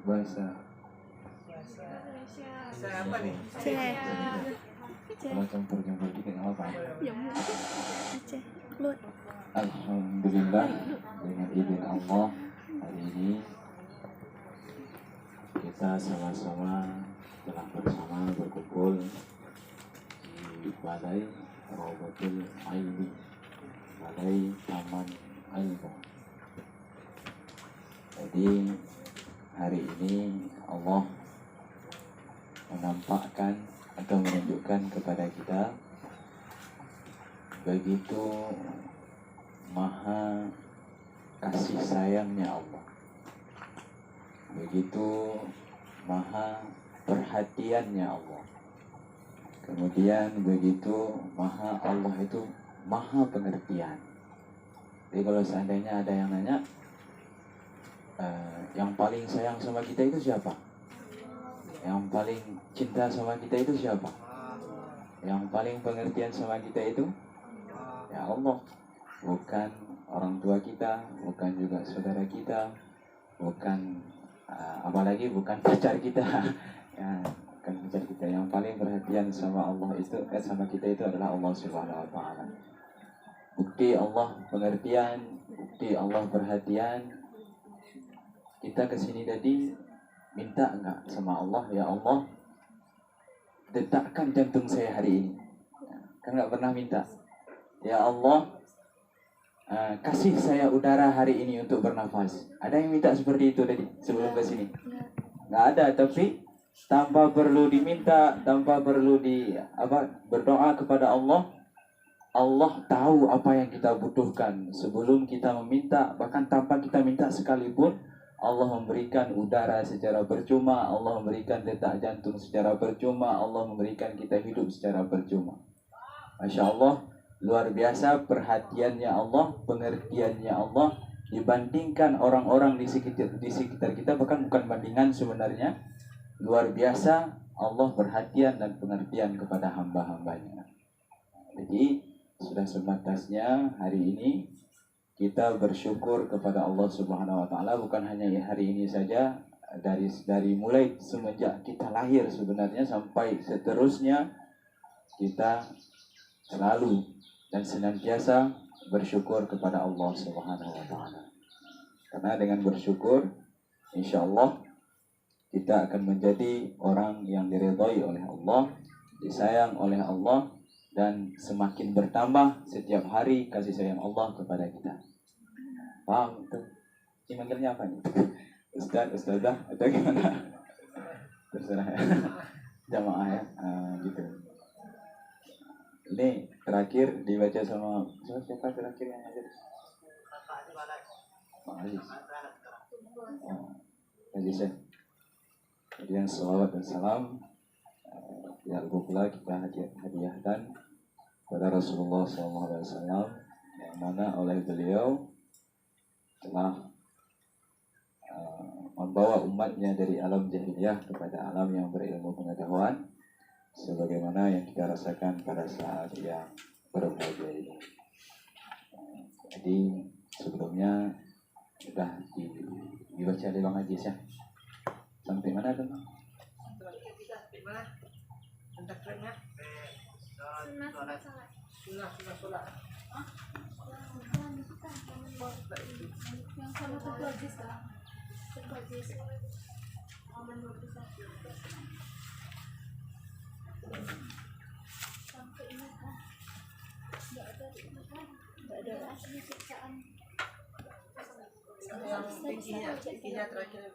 bahasa apa nih? kalau campur-campur dikit apa? Aceh. Lut. Alhamdulillah, dengan izin Allah hari ini kita sama-sama telah bersama berkumpul di Balai Rawdatul Ilmi, Balai Taman Ilmu. Jadi hari ini Allah menampakkan atau menunjukkan kepada kita begitu maha kasih sayangnya Allah, begitu maha perhatiannya Allah, kemudian begitu maha Allah itu maha pengertian. Jadi kalau seandainya ada yang nanya, yang paling sayang sama kita itu siapa? Yang paling cinta sama kita itu siapa? Yang paling pengertian sama kita itu ya Allah. Bukan orang tua kita, bukan juga saudara kita, bukan apalagi bukan pacar kita. Ya, bukan pacar kita. Yang paling perhatian sama Allah itu sama kita itu adalah Allah Subhanahu wa taala. Bukti Allah pengertian, bukti Allah perhatian. Kita kesini tadi minta enggak sama Allah, ya Allah detakkan jantung saya hari ini. Kan enggak pernah minta, ya Allah kasih saya udara hari ini untuk bernafas. Ada yang minta seperti itu tadi sebelum kesini? Enggak ada. Tapi tanpa perlu diminta, tanpa perlu berdoa kepada Allah, Allah tahu apa yang kita butuhkan sebelum kita meminta. Bahkan tanpa kita minta sekalipun, Allah memberikan udara secara percuma, Allah memberikan detak jantung secara percuma, Allah memberikan kita hidup secara percuma. Masya Allah, luar biasa perhatiannya Allah, pengertiannya Allah dibandingkan orang-orang di sekitar kita. Bahkan bukan bandingan sebenarnya. Luar biasa Allah perhatian dan pengertian kepada hamba-hambanya. Jadi sudah sebatasnya hari ini kita bersyukur kepada Allah Subhanahu wa taala, bukan hanya hari ini saja, dari mulai semenjak kita lahir sebenarnya sampai seterusnya kita selalu dan senantiasa bersyukur kepada Allah Subhanahu wa taala. Karena dengan bersyukur insyaallah kita akan menjadi orang yang diridhai oleh Allah, disayang oleh Allah, dan semakin bertambah setiap hari kasih sayang Allah kepada kita. Paham itu? Ini manggilnya apa nih? Ustaz, ustazah, atau gimana? Terserah ya. Jamaah ya, gitu. Ini terakhir dibaca sama siapa terakhir yang ngajar? Pak Aziz. Aziz ya. Kemudian salawat dan salam ya pula kita hadiahkan kepada Rasulullah SAW, yang mana oleh beliau telah membawa umatnya dari alam jahiliyah kepada alam yang berilmu pengetahuan, sebagaimana yang kita rasakan pada saat yang berbahagia ini. Jadi sebelumnya sudah dibaca oleh Bang Ajis ya. Sampai mana tuh? Sunnah. Yang sama Teguh Aziz lah. Teguh Aziz. Aman 21. Sampai ini kan enggak ada asli siksaan. Tingginya terakhir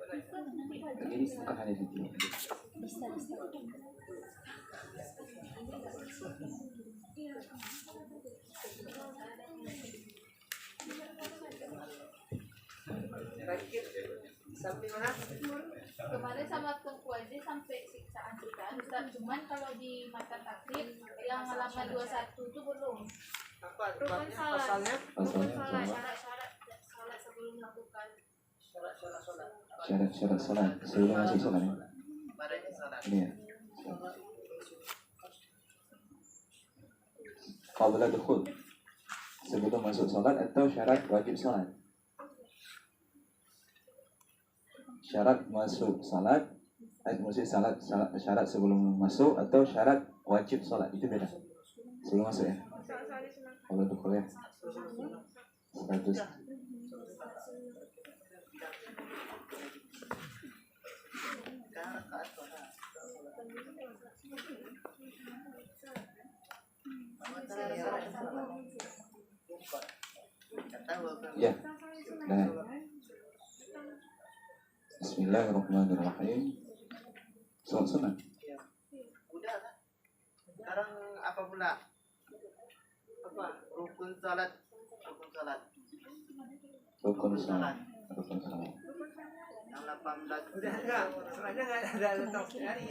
Ini bukan hanya di sini. Bisa. terakhir sampai mana? Kemarin sama Teguh Aziz sampai siksaan juga. Cuman kalau di mata takrib yang halaman 21 itu belum. Apa pasalnya? Syarat-syarat salat sebelum melakukan Syarat-syarat sholat. Syarat-syarat salat sebelum masuk salat ya. Badannya sholat. Ini ya. Qabla dukhul, sebelum masuk salat atau syarat wajib salat? syarat masuk salat, maksudnya syarat sebelum masuk atau syarat wajib salat itu beda. Sebelum masuk ya. Kalau untuk kuliah 100. Ya. Nah. Bismillahirrahmanirrahim. Salat sunat. Udah lah. Sekarang apa pula? Apa? Rukun salat. Rukun salat. Yang 18. Udah enggak? Soalnya enggak ada tahu sekali.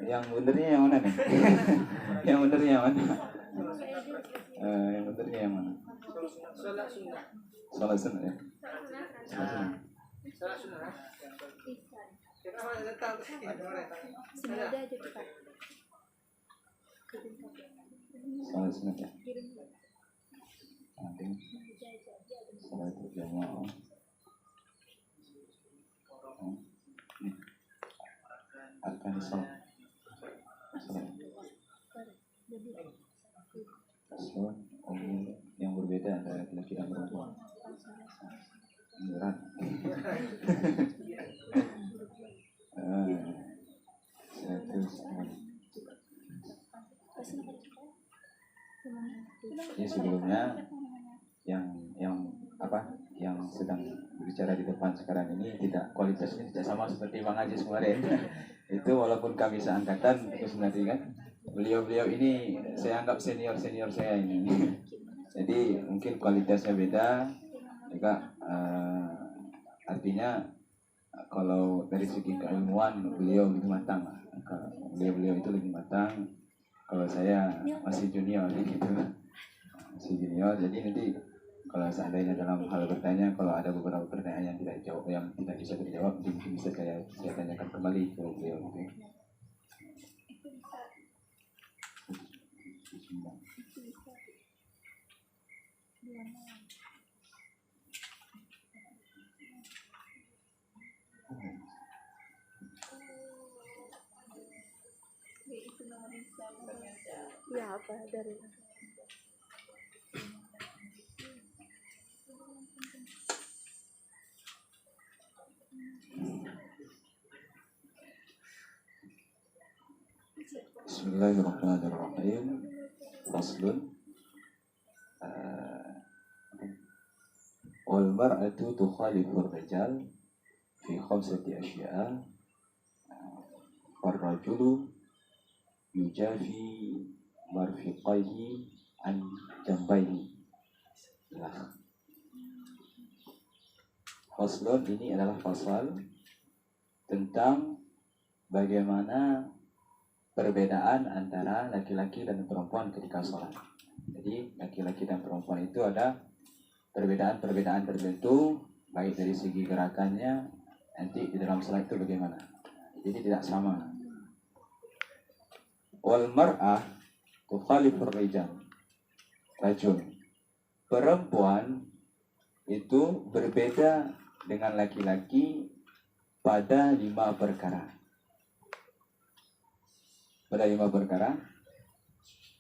Yang benernya yang mana nih? Yang benernya yang mana? Yang benernya yang mana? Salat sunnah. Salat sunat ya. Salat sunnah. Kenapa ada tahu? Sengaja aja kita. Salat sunat ya. Nanti salat berjamaah. Akan salat. Salat yang berbeda antara laki-laki dan perempuan. Berat. Ini sebelumnya yang sedang berbicara di depan sekarang ini kualitasnya tidak sama seperti Bang Ajis kemarin. Itu walaupun kami seangkatan itu sebenarnya kan beliau ini saya anggap senior saya ini. Jadi mungkin kualitasnya beda juga, artinya kalau dari segi keilmuan beliau lebih matang. Beliau itu lebih matang. Kalau saya masih junior gitu. Masih junior, jadi nanti kalau seandainya dalam hal bertanya, kalau ada beberapa pertanyaan yang tidak bisa terjawab, mungkin bisa saya tanyakan kembali ke beliau. Okay? Ya apa dari Bismillahirrahmanirrahim. Faslun. Wal mar'atu tukhalifur rijal fi khamsati asya'a. Wal rajulu yujafi marfiqaihi an jambayhi. Faslun ini adalah fasal tentang bagaimana perbedaan antara laki-laki dan perempuan ketika sholat. Jadi laki-laki dan perempuan itu ada perbedaan tertentu, baik dari segi gerakannya, nanti di dalam sholat itu bagaimana. Jadi tidak sama. Wal mar'ah tukhalifur rijal. Rajul. Perempuan itu berbeda dengan laki-laki pada 5 perkara. Pada 5 perkara.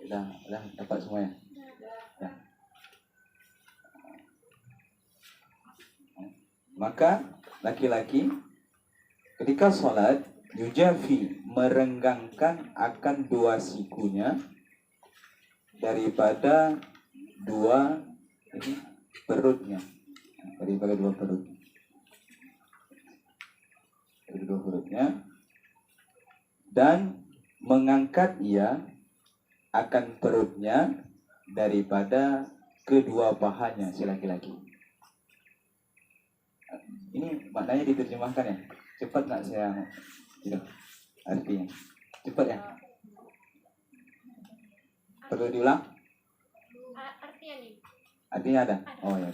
Sudah dapat semuanya? Ya. Maka laki-laki ketika sholat yujafi merenggangkan akan 2 sikunya daripada 2 perutnya. Daripada 2 perutnya. Dari 2 perutnya. Dan mengangkat ia akan perutnya daripada kedua pahanya si laki-laki. Ini maknanya diterjemahkan ya. Cepat nggak saya tidak artinya? Cepat ya. Perlu diulang? artinya nih? Artinya ada. Oh ya.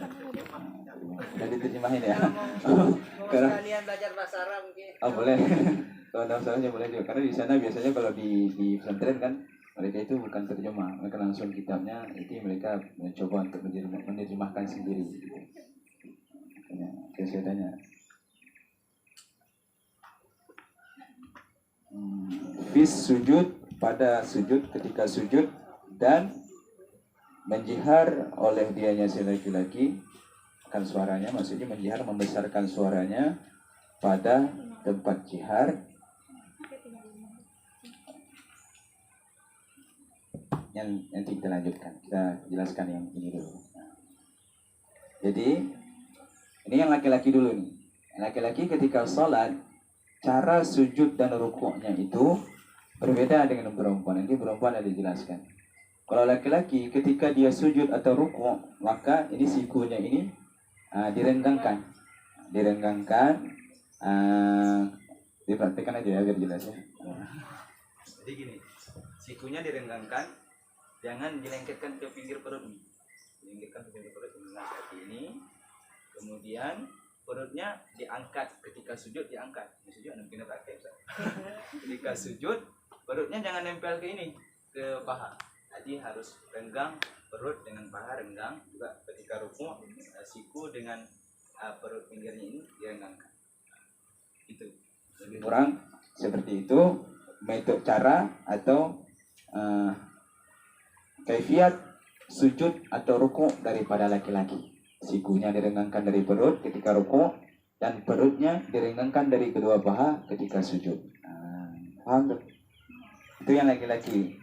Udah diterjemahin ya. Kalau kalian belajar bahasa Arab mungkin. Oh boleh. Kalau dalam salahnya boleh juga. Karena di sana biasanya kalau di pesantren kan mereka itu bukan terjemah, mereka langsung kitabnya itu mereka mencoba untuk menerjemahkan sendiri. Gitu. Oke, saya tanya. fis sujud, pada sujud, ketika sujud, dan menjihar oleh dianya si laki-laki akan suaranya, maksudnya menjihar membesarkan suaranya pada tempat jihar. Yang nanti kita lanjutkan, kita jelaskan yang ini dulu. Jadi ini yang laki-laki dulu nih. Laki-laki ketika sholat, cara sujud dan rukuknya itu berbeda dengan perempuan. Nanti perempuan ada dijelaskan. Kalau laki-laki ketika dia sujud atau rukuk, maka ini sikunya ini direnggangkan, dipraktikkan aja ya biar jelas ya. Jadi gini, sikunya direnggangkan, jangan dilengketkan ke pinggir perut nih. Dilengketkan ke pinggir perut dengan seperti ini. Kemudian perutnya diangkat ketika sujud, diangkat. Sujud mungkin praktek. Ketika sujud, perutnya jangan nempel ke ini, ke paha. Jadi harus renggang perut dengan paha renggang. Juga ketika rukuk, siku dengan perut pinggirnya ini direnggangkan. Itu lebih kurang seperti itu metode cara atau kaifiat sujud atau rukuk daripada laki-laki. Sikunya direnggangkan dari perut ketika rukuk dan perutnya direnggangkan dari kedua paha ketika sujud. Paham tuh? Itu yang laki-laki.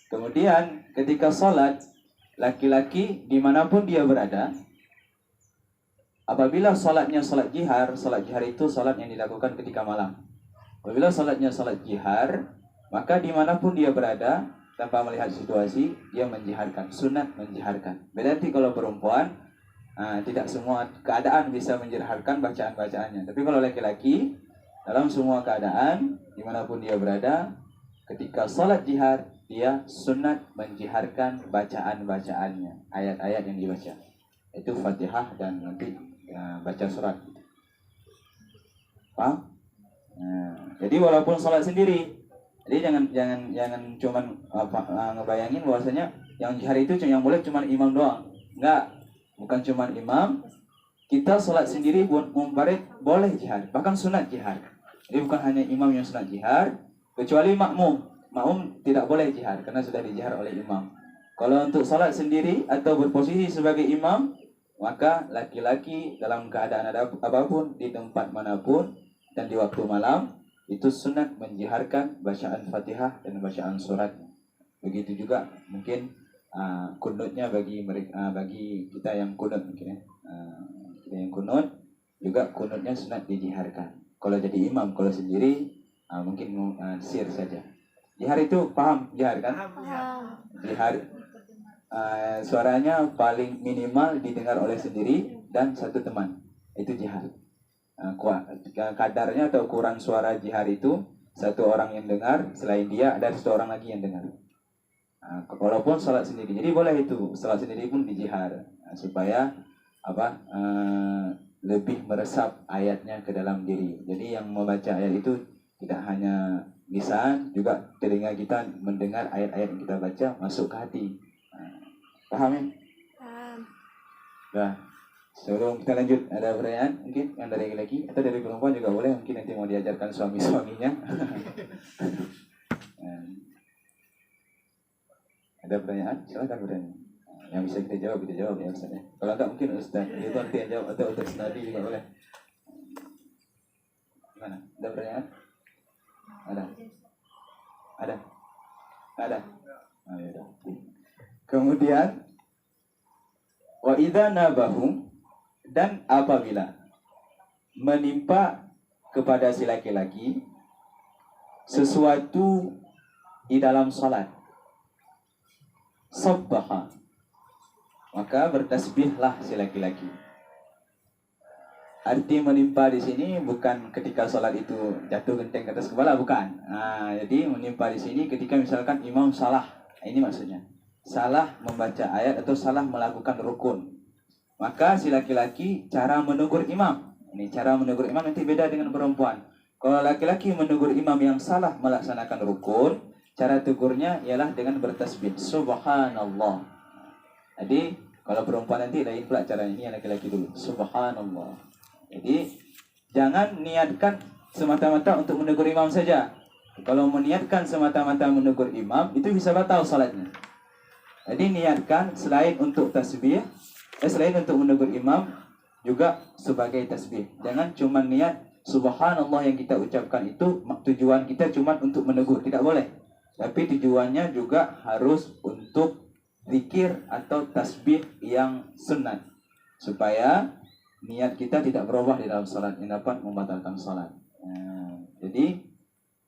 Kemudian ketika sholat, laki-laki dimanapun dia berada, apabila sholatnya sholat jihar itu sholat yang dilakukan ketika malam. Apabila sholatnya sholat jihar, maka dimanapun dia berada, tanpa melihat situasi, dia menjiharkan, sunat menjiharkan. Berarti kalau perempuan, tidak semua keadaan bisa menjiharkan bacaan-bacaannya. Tapi kalau laki-laki, dalam semua keadaan, dimanapun dia berada, ketika sholat jihar, dia sunat menjiharkan bacaan-bacaannya, ayat-ayat yang dibaca. Itu Fatihah dan nanti baca surat. Paham? Jadi walaupun sholat sendiri, jadi jangan cuman ngebayangin bahwasanya yang jihar itu yang boleh cuman imam doang. Enggak, bukan cuman imam. Kita sholat sendiri buat munfarid boleh jihar, bahkan sunat jihar. Jadi bukan hanya imam yang sunat jihar, kecuali makmum. Makmum tidak boleh jihar karena sudah dijihar oleh imam. Kalau untuk sholat sendiri atau berposisi sebagai imam, maka laki-laki dalam keadaan ada apapun, di tempat manapun dan di waktu malam, itu sunat menjiharkan bacaan Fatihah dan bacaan surat. Begitu juga mungkin kunutnya bagi mereka, bagi kita yang kunut mungkin ya. Kita yang kunut juga kunutnya sunat dijiharkan. Kalau jadi imam, kalau sendiri mungkin sir saja. Jihar itu paham jihar kan? Jihar suaranya paling minimal didengar oleh sendiri dan satu teman. Itu jihar. Kadarnya atau ukuran suara jihar itu satu orang yang dengar, selain dia ada satu orang lagi yang dengar. Walaupun salat sendiri. Jadi boleh itu salat sendiri pun dijihar supaya lebih meresap ayatnya ke dalam diri. Jadi yang membaca ayat itu tidak hanya lisan, juga telinga kita mendengar ayat-ayat yang kita baca masuk ke hati. Paham ya? Paham. Nah, sebelum kita lanjut, ada pertanyaan mungkin yang dari laki-laki atau dari perempuan juga boleh, mungkin nanti mau diajarkan suami-suaminya. Ada pertanyaan? Silakan bertanya. Yang bisa kita jawab ya Ustaz ya. Kalau enggak mungkin Ustaz itu nanti yang jawab atau Ustaz Nadi juga boleh. Gimana? Ada pertanyaan? Ada. Ya. Kemudian wa idza nabahum, dan apabila menimpa kepada si laki-laki sesuatu di dalam salat, sabbaha, maka bertasbihlah si laki-laki. Arti menimpa di sini bukan ketika sholat itu jatuh genteng ke atas kepala, bukan. Jadi menimpa di sini ketika misalkan imam salah, ini maksudnya salah membaca ayat atau salah melakukan rukun, maka si laki-laki cara menegur imam. Ini cara menegur imam nanti beda dengan perempuan. Kalau laki-laki menegur imam yang salah melaksanakan rukun, cara tegurnya ialah dengan bertasbih, subhanallah. Jadi kalau perempuan nanti lain pula caranya, ini yang laki-laki dulu, subhanallah. Jadi jangan niatkan semata-mata untuk menegur imam saja. Kalau meniatkan semata-mata menegur imam, itu bisa batal salatnya. Jadi niatkan selain untuk tasbih, selain untuk menegur imam, juga sebagai tasbih. Jangan cuma niat subhanallah yang kita ucapkan itu tujuan kita cuma untuk menegur, tidak boleh. Tapi tujuannya juga harus untuk zikir atau tasbih yang sunat, supaya niat kita tidak berubah di dalam salat yang dapat membatalkan salat. Jadi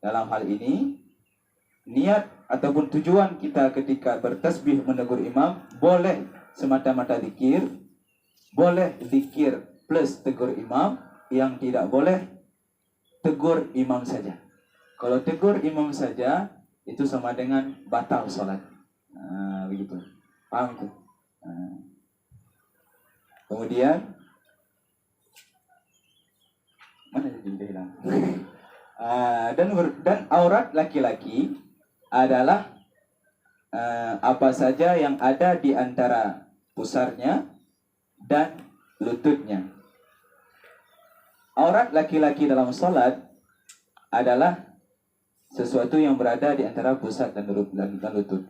dalam hal ini niat ataupun tujuan kita ketika bertasbih menegur imam boleh semata-mata zikir, boleh zikir plus tegur imam, yang tidak boleh tegur imam saja. Kalau tegur imam saja itu sama dengan batal salat. Begitu. Paham tuh? Kemudian mana dia hilang? Dan aurat laki-laki adalah apa saja yang ada di antara pusarnya dan lututnya. Aurat laki-laki dalam salat adalah sesuatu yang berada di antara pusat dan lutut.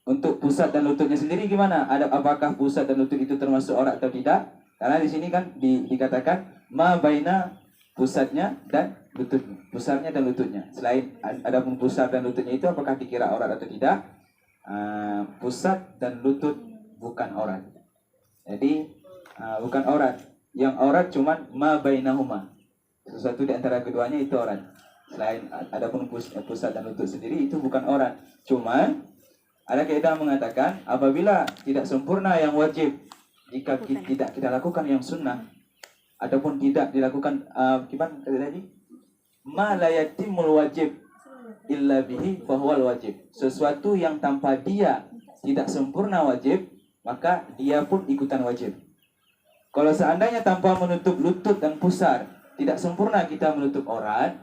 Untuk pusat dan lututnya sendiri gimana? Apakah pusat dan lutut itu termasuk aurat atau tidak? Karena di sini kan dikatakan ma baina pusatnya dan lututnya, pusarnya dan lututnya. Selain adapun pusar dan lututnya itu apakah dikira aurat atau tidak? Pusat dan lutut bukan aurat. Jadi bukan aurat. Yang aurat cuma ma bainahuma. Sesuatu di antara keduanya itu aurat. Selain adapun pusat dan lutut sendiri itu bukan aurat. Cuman ada kaidah mengatakan apabila tidak sempurna yang wajib, jika tidak kita lakukan yang sunnah, ataupun tidak dilakukan gimana tadi? Ma la yatimul wajib illa bihi fahuwal wajib. Sesuatu yang tanpa dia tidak sempurna wajib, maka dia pun ikutan wajib. Kalau seandainya tanpa menutup lutut dan pusar tidak sempurna kita menutup aurat,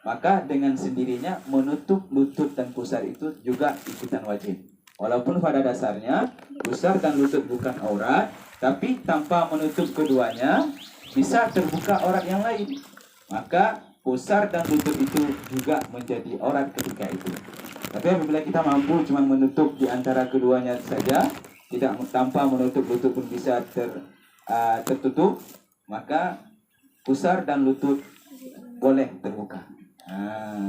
maka dengan sendirinya menutup lutut dan pusar itu juga ikutan wajib. Walaupun pada dasarnya pusar dan lutut bukan aurat, tapi tanpa menutup keduanya bisa terbuka aurat yang lain. Maka pusar dan lutut itu juga menjadi aurat ketika itu. Tapi apabila kita mampu cuma menutup di antara keduanya saja, tidak tanpa menutup lutut pun bisa tertutup, maka pusar dan lutut boleh terbuka.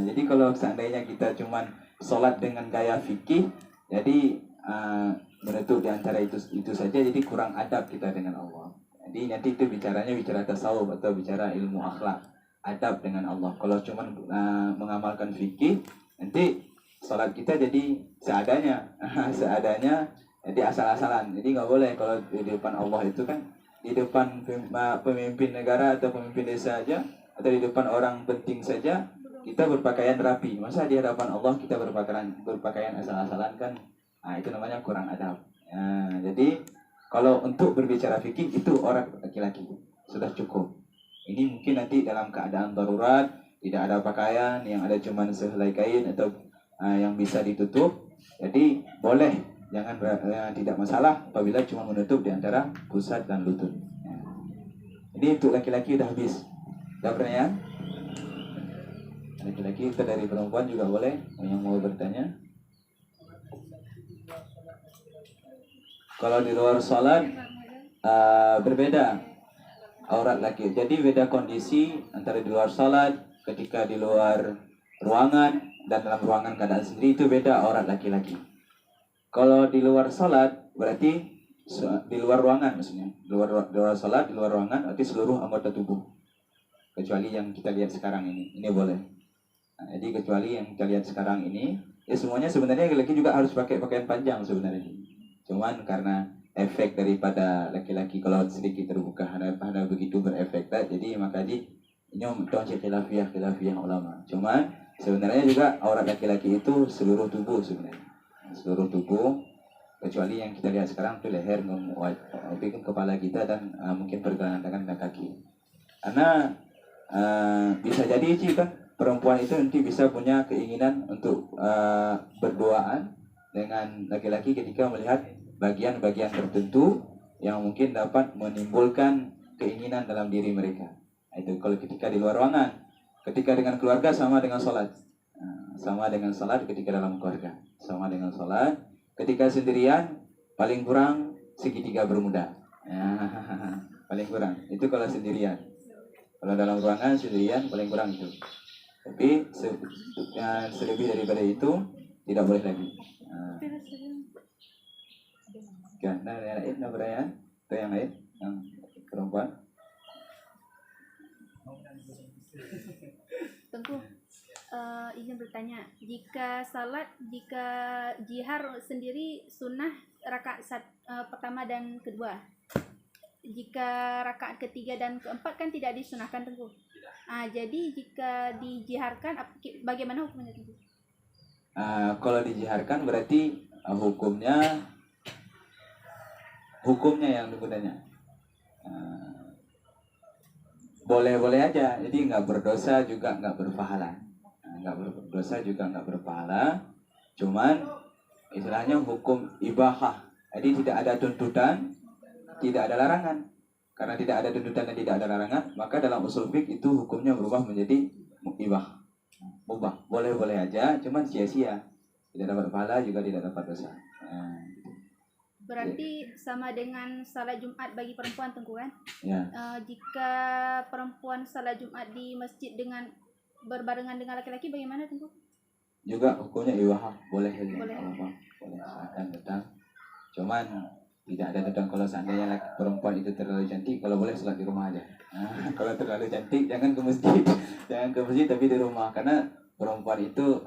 Jadi kalau seandainya kita cuma sholat dengan gaya fikih, jadi menutup di antara itu saja, jadi kurang adab kita dengan Allah. Jadi nanti itu bicara tasawuf atau bicara ilmu akhlak, adab dengan Allah. Kalau cuma mengamalkan fikih, nanti sholat kita jadi seadanya, jadi asal-asalan. Jadi nggak boleh kalau di depan Allah itu kan, di depan pemimpin negara atau pemimpin desa aja, atau di depan orang penting saja kita berpakaian rapi. Masa di hadapan Allah kita berpakaian asal-asalan kan? Itu namanya kurang adab. Jadi kalau untuk berbicara fikih itu orang laki-laki sudah cukup. Ini mungkin nanti dalam keadaan darurat, tidak ada pakaian, yang ada cuma sehelai kain atau yang bisa ditutup. Jadi boleh, tidak masalah apabila cuma menutup di antara pusat dan lutut. Ini untuk laki-laki udah habis. Ada pertanyaan? Laki-laki kita dari perempuan juga boleh yang mau bertanya. Kalau di luar sholat berbeda aurat laki. Jadi beda kondisi antara di luar sholat, ketika di luar ruangan dan dalam ruangan keadaan sendiri itu beda aurat laki-laki. Kalau di luar sholat berarti di luar ruangan, maksudnya di luar sholat, di luar ruangan berarti seluruh anggota tubuh, kecuali yang kita lihat sekarang ini boleh. Jadi kecuali yang kita lihat sekarang ini, ya semuanya sebenarnya laki-laki juga harus pakai pakaian panjang sebenarnya. Cuman karena efek daripada laki-laki kalau sedikit terbuka ada begitu berefek, jadi maka ini tauhid khilafiyah ulama. Cuman sebenarnya juga aurat laki-laki itu seluruh tubuh sebenarnya, seluruh tubuh, kecuali yang kita lihat sekarang itu leher, mungkin kepala kita dan mungkin pergelangan tangan dan kaki. Karena bisa jadi sih kan perempuan itu nanti bisa punya keinginan untuk berduaan dengan laki-laki ketika melihat bagian-bagian tertentu yang mungkin dapat menimbulkan keinginan dalam diri mereka. Itu kalau ketika di luar ruangan. Ketika dengan keluarga sama dengan sholat. sama dengan salat ketika dalam keluarga. Sama dengan salat ketika sendirian paling kurang segitiga bermuda. Ya, paling kurang. Itu kalau sendirian. Kalau dalam ruangan sendirian paling kurang itu. Tapi selebih daripada itu tidak boleh lagi. Karena yang lain apa ya? Atau yang lain yang perempuan? Tengku, izin bertanya, jika jihar sendiri sunnah rakaat pertama dan kedua. Jika rakaat ketiga dan keempat kan tidak disunahkan, Tengku. Jadi jika dijiharkan, bagaimana hukumnya, Tengku? Kalau dijiharkan berarti hukumnya yang digunakannya. Boleh-boleh aja, jadi nggak berdosa juga nggak berpahala. Nggak berdosa juga nggak berpahala, cuman istilahnya hukum ibahah. Jadi tidak ada tuntutan, tidak ada larangan. Karena tidak ada tuntutan dan tidak ada larangan, maka dalam usul fiqh itu hukumnya berubah menjadi mubah. Boleh-boleh aja, cuman sia-sia. Tidak dapat pahala juga tidak dapat dosa. Berarti sama dengan salat Jumat bagi perempuan, Tengku, kan? Ya. Jika perempuan salat Jumat di masjid berbarengan dengan laki-laki, bagaimana, Tengku? Juga hukumnya ibahah, boleh saja. Boleh. Boleh akan datang. Cuman tidak ada tentang kalau seandainya perempuan itu terlalu cantik, kalau boleh sholat di rumah aja. Kalau terlalu cantik jangan ke masjid, tapi di rumah, karena perempuan itu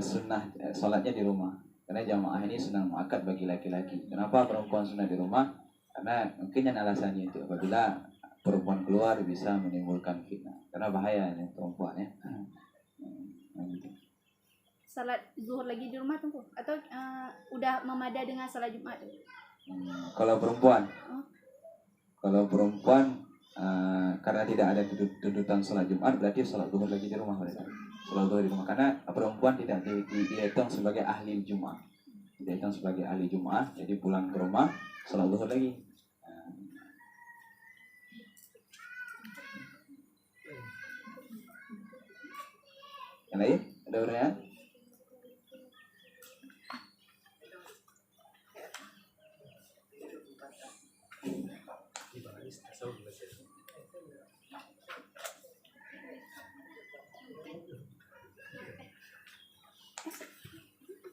sunnah sholatnya di rumah. Karena jamaah ini sunnah muakkad bagi laki-laki. Kenapa perempuan sunnah di rumah? Karena mungkin yang alasannya itu apabila perempuan keluar bisa menimbulkan fitnah. Karena bahayanya perempuan ya. Salat zuhur lagi di rumah, Tengku? Atau udah memada dengan salat Jumat? Kalau perempuan, karena tidak ada tuntutan sholat Jumat, berarti sholat zuhur lagi di rumah mereka. Sholat zuhur di rumah, karena perempuan tidak dihitung sebagai ahli Jumat, dihitung sebagai ahli Jumat, jadi pulang ke rumah sholat zuhur lagi. Yang lain ada pertanyaan?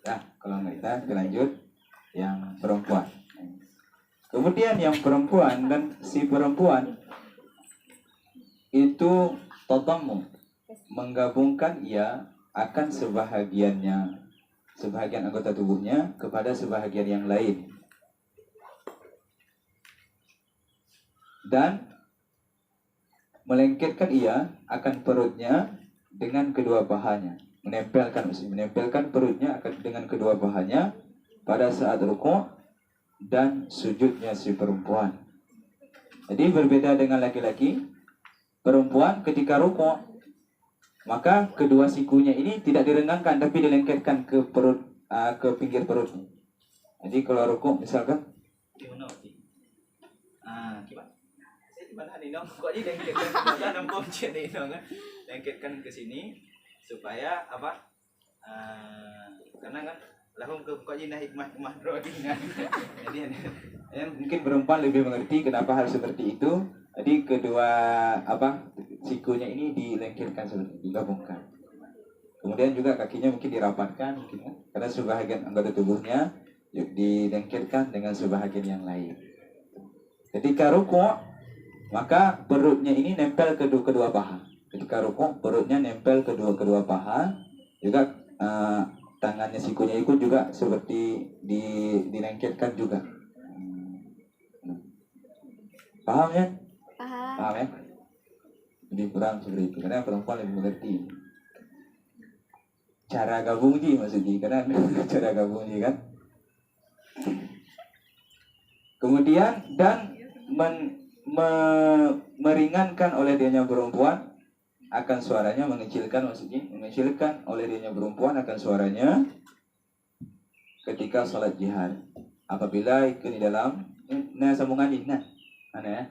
Nah, kalau kita lanjut yang perempuan. Kemudian yang perempuan dan si perempuan itu tatamu menggabungkan ia akan sebahagian anggota tubuhnya kepada sebahagian yang lain. Dan melengketkan ia akan perutnya dengan kedua pahanya. Menempelkan perutnya dengan kedua pahanya pada saat rukuk dan sujudnya si perempuan. Jadi berbeda dengan laki-laki, perempuan ketika rukuk maka kedua sikunya ini tidak direnggangkan tapi dilengketkan ke perut, ke pinggir perutnya. Jadi kalau rukuk misalkan lengketkan ke sini supaya apa? Karena kan lahum ke kojina hikmah rodingan. Jadi mungkin perempuan lebih mengerti kenapa harus seperti itu. Jadi kedua sikunya ini dilengketkan seperti digabungkan. Kemudian juga kakinya mungkin dirapatkan mungkin, karena sebahagian anggota tubuhnya dilengketkan dengan sebahagian yang lain. Ketika rukuk maka perutnya ini nempel ke kedua paha. Ketika rukuk perutnya nempel ke kedua paha. Juga tangannya sikunya ikut juga seperti dilengketkan juga. Paham ya? Paham ya? Lebih kurang seperti itu. Karena perempuan lebih mengerti cara gabung maksudnya. Karena cara gabung kan. Kemudian dan meringankan oleh dianya perempuan akan suaranya, mengecilkan oleh dianya perempuan akan suaranya ketika sholat jihad. Apabila ikut di dalam sambungan ini, mana ya?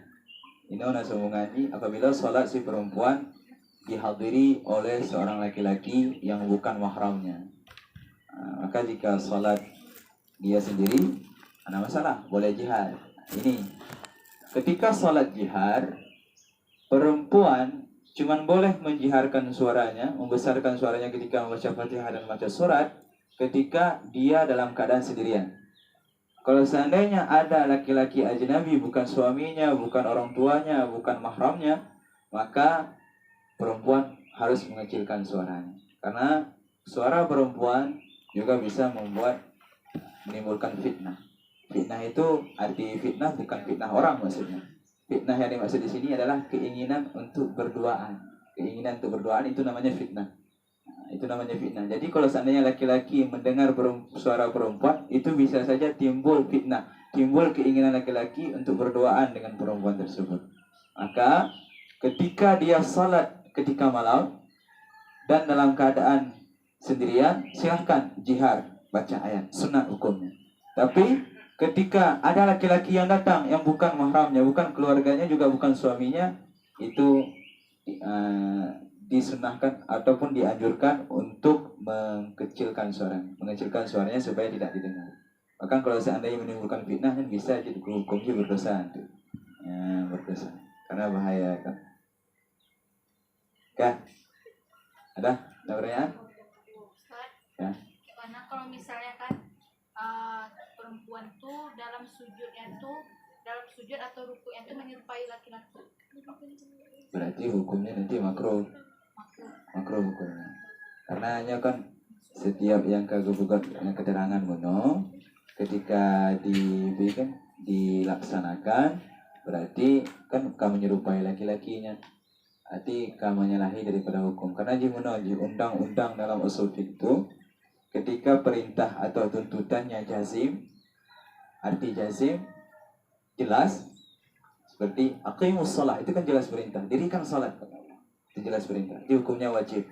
Ini sambungan ini apabila sholat si perempuan dihadiri oleh seorang laki-laki yang bukan mahramnya. Maka jika sholat dia sendiri, ada masalah, boleh jihar. Ini ketika sholat jihar, perempuan cuman boleh menjiharkan suaranya, membesarkan suaranya ketika membaca Fatihah dan membaca surat ketika dia dalam keadaan sendirian. Kalau seandainya ada laki-laki ajnabi, bukan suaminya, bukan orang tuanya, bukan mahramnya, maka perempuan harus mengecilkan suaranya. Karena suara perempuan juga bisa menimbulkan fitnah. Fitnah itu, arti fitnah bukan fitnah orang maksudnya. Fitnah yang dimaksud di sini adalah keinginan untuk berduaan. Keinginan untuk berduaan itu namanya fitnah. Itu namanya fitnah. Jadi kalau seandainya laki-laki mendengar suara perempuan, itu bisa saja timbul fitnah, timbul keinginan laki-laki untuk berduaan dengan perempuan tersebut. Maka ketika dia salat ketika malam dan dalam keadaan sendirian, silahkan jihar baca ayat, sunat hukumnya. Tapi ketika ada laki-laki yang datang yang bukan mahramnya, bukan keluarganya, juga bukan suaminya, itu disunahkan ataupun dianjurkan untuk mengecilkan suaranya supaya tidak didengar. Bahkan kalau seandainya menimbulkan fitnah, kan bisa jadi hukumnya berdosa, berdosa karena bahaya kan. Oke, ada pertanyaan? Ustaz, Ya. karena kalau misalnya kan perempuan tuh dalam sujud atau rukuknya tuh menyerupai laki-laki. Berarti hukumnya nanti makruh hukumnya. Karena hanya kan setiap yang kegugat yang keterangan mono ketika dilaksanakan, berarti kan kamu menyerupai laki-lakinya. Arti kamu menyalahi daripada hukum. Karena di undang-undang dalam usul fiqh itu, ketika perintah atau tuntutannya jazim, arti jazim jelas, seperti aqimus shalah, itu kan jelas perintah, dirikan salat, itu jelas perintah, itu hukumnya wajib.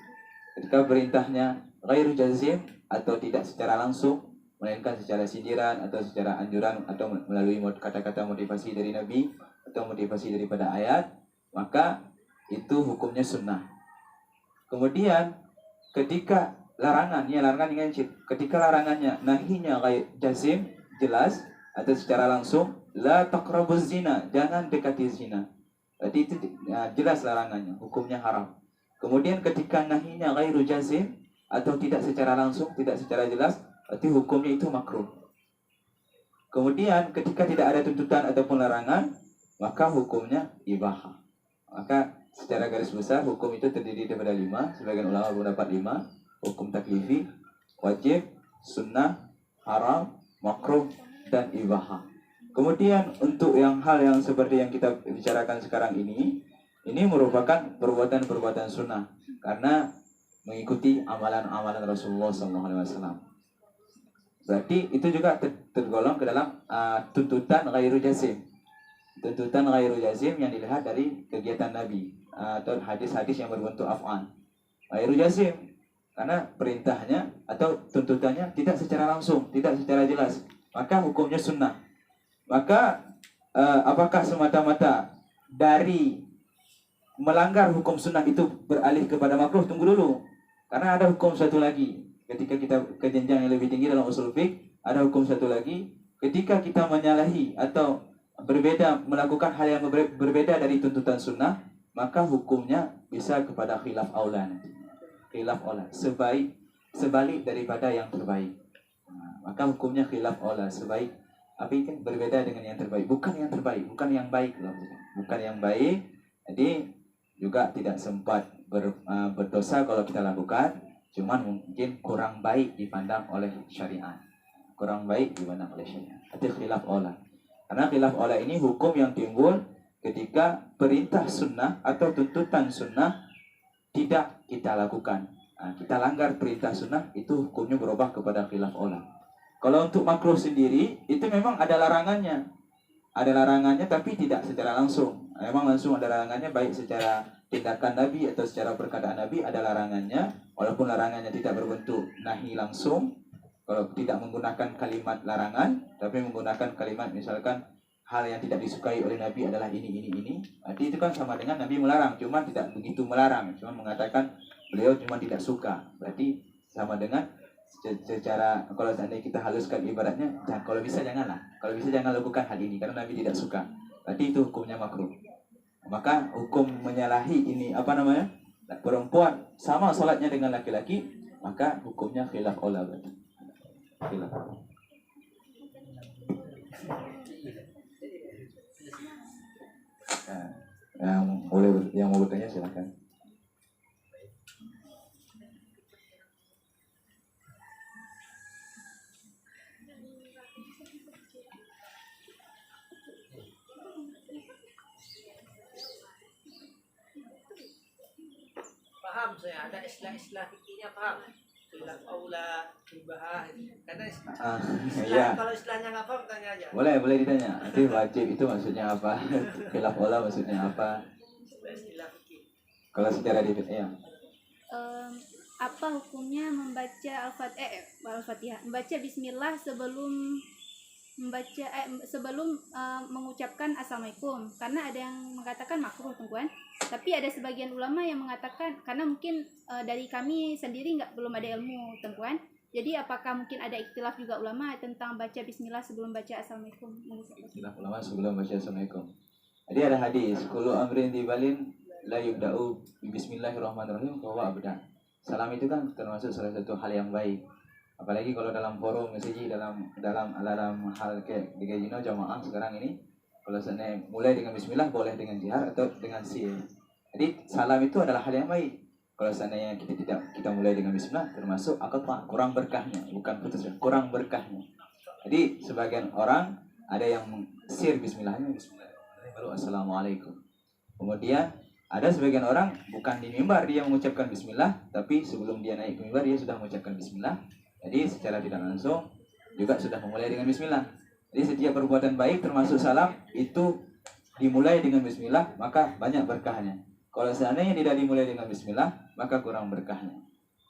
Ketika perintahnya ghairu jazim atau tidak secara langsung, melainkan secara sindiran atau secara anjuran atau melalui kata-kata motivasi dari Nabi atau motivasi daripada ayat, maka itu hukumnya sunnah. Kemudian ketika ketika larangannya nahinya jazim jelas atau secara langsung, la taqrabuz zina, jangan dekati zina. Berarti itu jelas larangannya, hukumnya haram. Kemudian ketika nahinya ghairu jazim atau tidak secara langsung, tidak secara jelas, berarti hukumnya itu makruh. Kemudian ketika tidak ada tuntutan ataupun larangan, maka hukumnya ibahah. Maka secara garis besar hukum itu terdiri daripada 5. Sebagian ulama berpendapat 5. Hukum taklifi, wajib, sunnah, haram, makruh, dan ibahah. Kemudian untuk hal yang seperti yang kita bicarakan sekarang ini merupakan perbuatan-perbuatan sunnah karena mengikuti amalan-amalan Rasulullah SAW. Berarti itu juga tergolong ke dalam tuntutan ghairu jazim. Tuntutan ghairu jazim yang dilihat dari kegiatan Nabi atau hadis-hadis yang berbentuk af'an. Ghairu jazim karena perintahnya atau tuntutannya tidak secara langsung, tidak secara jelas, maka hukumnya sunnah. Maka apakah semata-mata dari melanggar hukum sunnah itu beralih kepada makruh? Tunggu dulu, karena ada hukum satu lagi. Ketika kita ke jenjang yang lebih tinggi dalam usul fiqh, ada hukum satu lagi. Ketika kita menyalahi atau melakukan hal yang berbeda dari tuntutan sunnah, maka hukumnya bisa kepada khilaf aula. Khilaf aula, sebalik daripada yang terbaik. Maka hukumnya khilaf aula, sebaik kan berbeda dengan yang terbaik, bukan yang terbaik, bukan yang baik loh, bukan yang baik. Jadi juga tidak sempat berdosa kalau kita lakukan, cuman mungkin kurang baik dipandang oleh syariat, kurang baik dipandang oleh syariat. Itu khilaf aula. Karena khilaf aula ini hukum yang timbul ketika perintah sunnah atau tuntutan sunnah tidak kita lakukan. Kita langgar perintah sunnah, itu hukumnya berubah kepada khilaf aula. Kalau untuk makruh sendiri, itu memang ada larangannya. Ada larangannya tapi tidak secara langsung. Memang langsung ada larangannya, baik secara tindakan Nabi atau secara perkataan Nabi ada larangannya. Walaupun larangannya tidak berbentuk nahi langsung. Kalau tidak menggunakan kalimat larangan, tapi menggunakan kalimat misalkan hal yang tidak disukai oleh Nabi adalah ini. Berarti itu kan sama dengan Nabi melarang, cuma tidak begitu melarang, cuma mengatakan beliau cuma tidak suka. Berarti sama dengan secara, kalau seandainya kita haluskan ibaratnya, kalau bisa janganlah, kalau bisa jangan lakukan hal ini karena Nabi tidak suka. Berarti itu hukumnya makruh. Maka hukum menyalahi ini perempuan sama sholatnya dengan laki-laki, maka hukumnya khilaf aula berarti. Khilaf. Nah, yang mau bertanya silakan. Paham saya, ada istilah-istilah fikihnya paham. Khilaf aula, ibahah. Karena Iya. kalau istilahnya nggak paham tanya aja. Boleh ditanya. Nanti wajib itu maksudnya apa? Khilaf aula maksudnya apa? Istilah fikih. Kalau secara ya. Apa hukumnya membaca Al-Fatihah, membaca Bismillah sebelum mengucapkan Assalamualaikum? Karena ada yang mengatakan makruh, Tuan. Tapi ada sebagian ulama yang mengatakan, karena mungkin dari kami sendiri belum ada ilmu, Tuan. Jadi apakah mungkin ada ikhtilaf juga ulama tentang baca Bismillah sebelum baca Assalamualaikum? Ikhtilaf ulama sebelum baca Assalamualaikum. Jadi ada hadis, kullu amrin tibalin la yubda'u bismillahirrahmanirrahim bahwa abda. Salam itu kan termasuk salah satu hal yang baik. Apalagi kalau dalam forum mesej, dalam hal kayak di Gajino jamaah sekarang ini, kalau seandainya mulai dengan bismillah boleh dengan jihar atau dengan sir. Jadi salam itu adalah hal yang baik. Kalau seandainya kita mulai dengan bismillah, termasuk kurang berkahnya, bukan putusnya, kurang berkahnya. Jadi sebagian orang ada yang sir bismillahnya, baru assalamualaikum. Kemudian ada sebagian orang bukan di mimbar dia mengucapkan bismillah, tapi sebelum dia naik ke mimbar dia sudah mengucapkan bismillah. Jadi secara tidak langsung juga sudah memulai dengan bismillah. Jadi setiap perbuatan baik termasuk salam itu dimulai dengan bismillah, maka banyak berkahnya. Kalau seandainya tidak dimulai dengan bismillah, maka kurang berkahnya.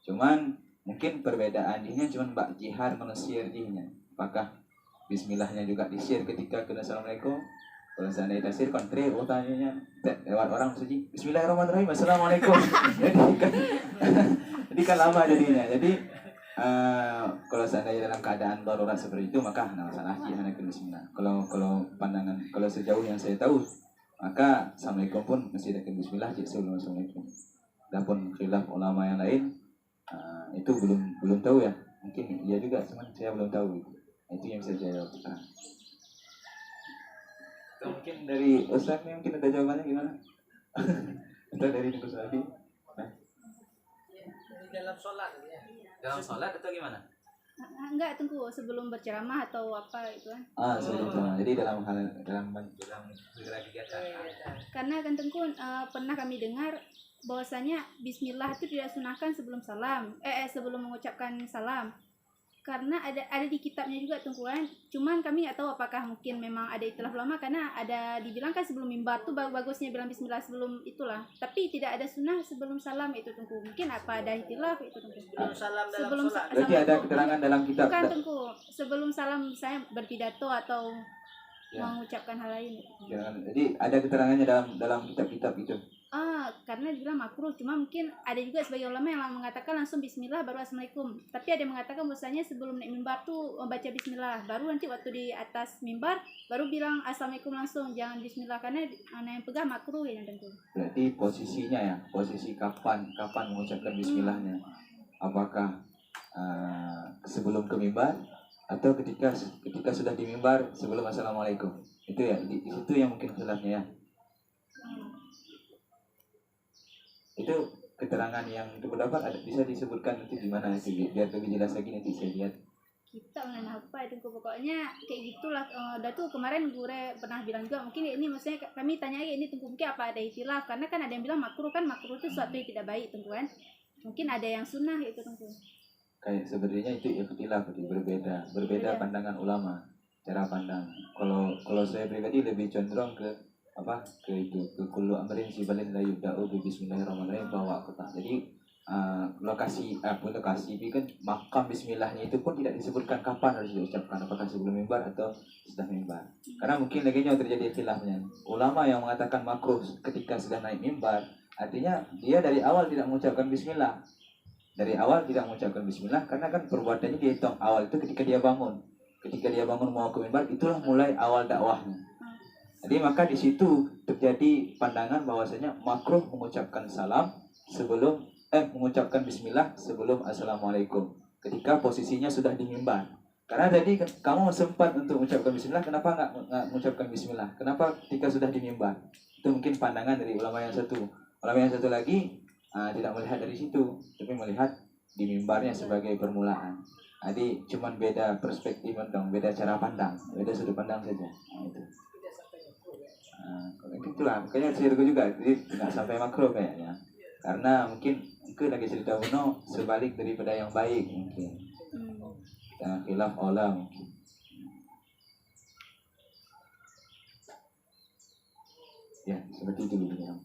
Cuman mungkin perbedaan dihnya cuman bak jihar menusir dihnya. Apakah bismillahnya juga disir ketika kena assalamualaikum? Kalau seandainya tasir kontre, tanyanya lewat orang suci, bismillahirrahmanirrahim, assalamualaikum. jadi kan lama jadinya. Jadi kalau seandainya dalam keadaan darurat seperti itu, maka nggak masalah jihar bismillah. Kalau pandangan, kalau sejauh yang saya tahu, maka assalamualaikum pun mesti ada bismillah sebelum assalamualaikum. Adapun khilaf ulama yang lain itu belum tahu ya. Mungkin dia juga, cuman saya belum tahu itu. Itu yang bisa saya jawab sekarang. Mungkin dari Ustaz nih, mungkin ada jawabannya gimana? Atau dari Tengku Suhabi? Dalam sholat ya. Dalam sholat atau gimana? Enggak, Tengku, sebelum berceramah atau apa itu kan? Sebelum berceramah. Jadi dalam segala kegiatan. Karena kan Tengku pernah kami dengar bahwasanya bismillah itu tidak sunahkan sebelum sebelum mengucapkan salam. Karena ada di kitabnya juga Tengkuan, cuman kami nggak tahu apakah mungkin memang ada ikhtilaf ulama, karena ada dibilang kan sebelum mimbar tuh bagusnya bilang bismillah sebelum itulah, tapi tidak ada sunnah sebelum salam itu Tengku. Mungkin apa ada ikhtilaf itu Tengku? Sebelum salam dalam Sebelum sholat. berarti ada keterangan dalam kitab. Bukan Tengku, sebelum salam saya berpidato atau Ya. mengucapkan hal lain. Jadi ada keterangannya dalam kitab-kitab itu. Karena dibilang makruh, cuma mungkin ada juga sebagian ulama yang mengatakan langsung bismillah baru assalamualaikum. Tapi ada yang mengatakan bahwasanya sebelum naik mimbar tuh baca bismillah, baru nanti waktu di atas mimbar baru bilang assalamualaikum langsung, jangan bismillah, karena yang pegang makruh ya tentu. Berarti posisinya ya, posisi kapan mengucapkan bismillahnya? Apakah sebelum ke mimbar atau ketika sudah di mimbar sebelum assalamualaikum? Itu ya, itu yang mungkin khilafnya ya. Itu keterangan yang terdapat bisa disebutkan nanti di mana sih, biar lebih jelas lagi nanti saya lihat. Kita mana apa itu pokoknya kayak gitulah. Tuh kemarin Gure pernah bilang juga, mungkin ini maksudnya kami tanya ini Tengku, mungkin apa ada ikhtilaf, karena kan ada yang bilang makruh itu sesuatu yang tidak baik Tengku kan. Mungkin ada yang sunnah itu Tengku. Kayak sebenarnya itu ikhtilaf, berbeda pandangan ulama, cara pandang. Kalau saya pribadi lebih condong ke kullu amrin sibalin la yubda'u bi bismillahirrahmanirrahim bahwa kata. Jadi lokasi tapi kan makam bismillahnya itu pun tidak disebutkan kapan harus diucapkan, apakah sebelum mimbar atau setelah mimbar. Karena mungkin lagi terjadi khilafnya. Ulama yang mengatakan makruh ketika sudah naik mimbar, artinya dia dari awal tidak mengucapkan bismillah. Dari awal tidak mengucapkan bismillah karena kan perbuatannya dihitung awal itu ketika dia bangun. Ketika dia bangun mau ke mimbar, itulah mulai awal dakwahnya. Jadi maka di situ terjadi pandangan bahwasanya makruh mengucapkan salam sebelum mengucapkan bismillah sebelum assalamualaikum ketika posisinya sudah di mimbar. Karena tadi kamu sempat untuk mengucapkan bismillah, kenapa nggak mengucapkan bismillah? Kenapa ketika sudah di mimbar? Itu mungkin pandangan dari ulama yang satu. Ulama yang satu lagi tidak melihat dari situ, tapi melihat di mimbarnya sebagai permulaan. Jadi cuman beda perspektif dong, beda cara pandang, beda sudut pandang saja. Itu. Itulah, makanya saya juga jadi nggak sampai makro kayaknya. Karena mungkin lagi cerita Uno sebalik daripada yang baik mungkin. Khilaf olah mungkin. Ya, seperti itu ya.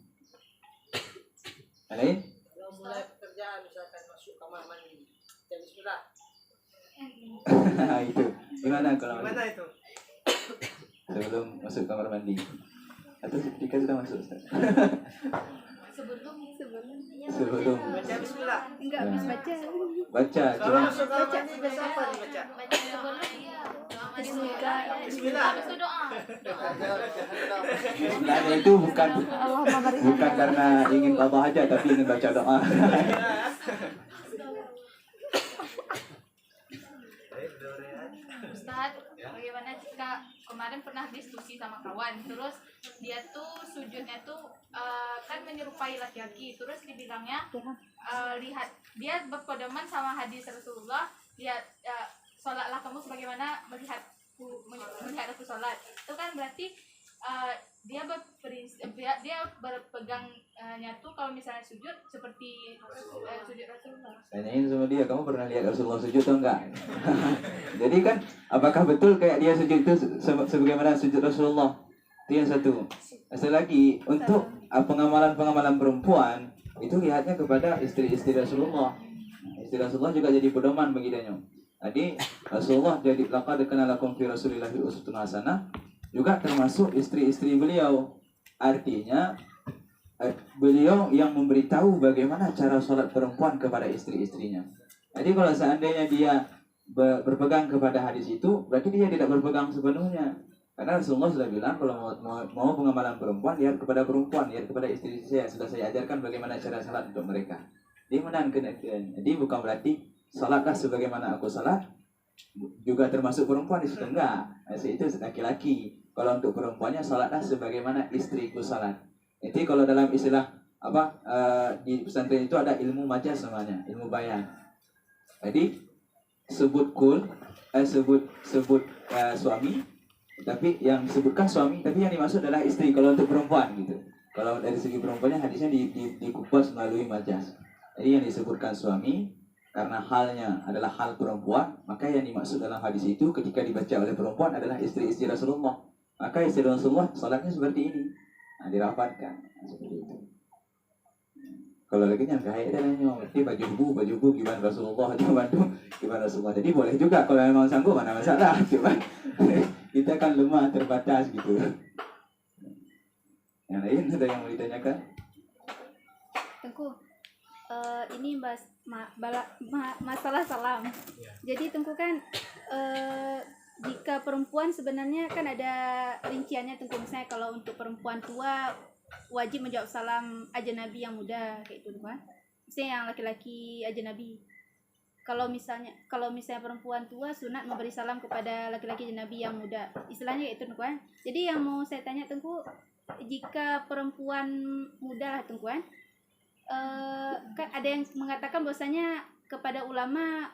Yang lain? Kalau mulai pekerjaan misalkan masuk kamar mandi, jadi bismillah. Itu gimana kalau Gimana itu? sebelum masuk kamar mandi atau ketika sudah masuk Ustaz? Sebelum Sebelum Baca bismillah. Enggak habis baca. baca Kalau cuma masuk kamar mandi biasa apa dibaca? baca sebelum ya Bismillah. Bismillah. habis itu doa. Bismillahnya itu bukan karena ingin baca aja tapi ingin baca doa. Ustaz, bagaimana jika kemarin pernah diskusi sama kawan, terus dia tuh sujudnya tuh kan menyerupai laki-laki, terus dibilangnya lihat dia berpedoman sama hadis Rasulullah, lihat sholatlah kamu sebagaimana melihat aku sholat. Itu kan berarti dia berpegangnya tuh kalau misalnya sujud seperti sujud Rasulullah. Tanyain sama dia, kamu pernah lihat Rasulullah sujud atau enggak? Jadi kan, apakah betul kayak dia sujud itu sebagaimana sujud Rasulullah? Itu yang satu. Satu lagi, untuk pengamalan-pengamalan perempuan, itu lihatnya kepada istri-istri Rasulullah. Istri Rasulullah juga jadi pedoman bagi dia. Jadi Rasulullah jadi laqad kana lakum fi Rasulillahi uswatun hasanah, juga termasuk istri-istri beliau. Artinya beliau yang memberitahu bagaimana cara sholat perempuan kepada istri-istrinya. Jadi kalau seandainya dia berpegang kepada hadis itu, berarti dia tidak berpegang sepenuhnya. Karena Rasulullah sudah bilang kalau mau pengamalan perempuan, lihat kepada perempuan, lihat kepada istri saya. Sudah saya ajarkan bagaimana cara sholat untuk mereka. Dia menankan. Jadi bukan berarti sholatlah sebagaimana aku sholat juga termasuk perempuan di situ, enggak. Itu laki-laki. Kalau untuk perempuannya sholatlah sebagaimana istriku sholat. Jadi kalau dalam istilah di pesantren itu ada ilmu majaz namanya, ilmu bayan. Jadi sebut suami, tapi yang disebutkan suami, tapi yang dimaksud adalah istri kalau untuk perempuan gitu. Kalau dari segi perempuannya hadisnya dikupas melalui majaz. Jadi yang disebutkan suami karena halnya adalah hal perempuan, maka yang dimaksud dalam hadis itu ketika dibaca oleh perempuan adalah istri-istri Rasulullah. Maka istri Rasulullah sholatnya seperti ini. Nah, dirapatkan seperti itu. Kalau lagi yang kaya adalah baju bu gimana Rasulullah gimana Rasulullah. Jadi boleh juga kalau memang sanggup, mana masalah. Cuma kita kan lemah terbatas gitu. Yang lain ada yang mau ditanyakan? Tengku, ini masalah salam. Jadi Tengku kan jika perempuan sebenarnya kan ada rinciannya Tengku, misalnya kalau untuk perempuan tua wajib menjawab salam ajnabi yang muda kayak itu kan. Misalnya yang laki-laki ajnabi. Kalau misalnya perempuan tua sunat memberi salam kepada laki-laki ajnabi yang muda. Istilahnya itu kan. Jadi yang mau saya tanya Tengku, jika perempuan muda lah Tengku kan ada yang mengatakan bahwasanya kepada ulama